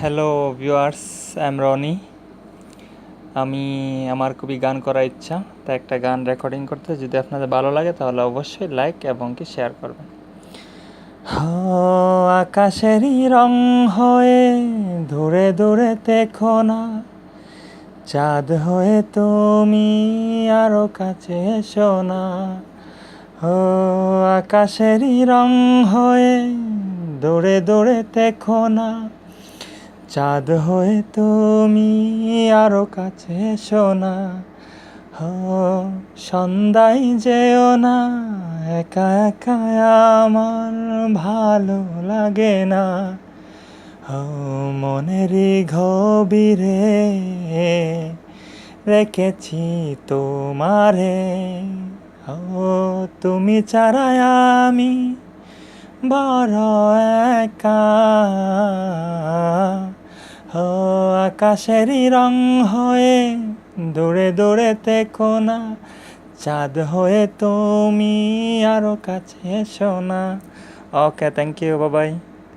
Hello viewers, I am Roni. আমি আমার খুবই গান করার ইচ্ছা, তাই একটা গান রেকর্ডিং করতে যদি আপনাদের ভালো লাগে তাহলে অবশ্যই লাইক এবং কি শেয়ার করবেন। আকাশেরই রং হয়ে দূরে দূরে দেখো না, চাঁদ হয়ে তুমি আরো কাছে এসো না। আকাশেরই রং হয়ে দূরে দূরে দেখো না, চাঁদ হয়ে তুমি আরো কাছে এসো না। সন্ধ্যায় যেও না, একা একা আমার ভালো লাগে না। মনেরই গভীরে রেখেছি তোমারে। তুমি ছাড়া আমি বড় একা। আকাশেরই রং হয়ে দূরে দূরে দেখো না, চাঁদ হয়ে তুমি আরো কাছে এসো না। ওকে, থ্যাংক ইউ, বাবাই।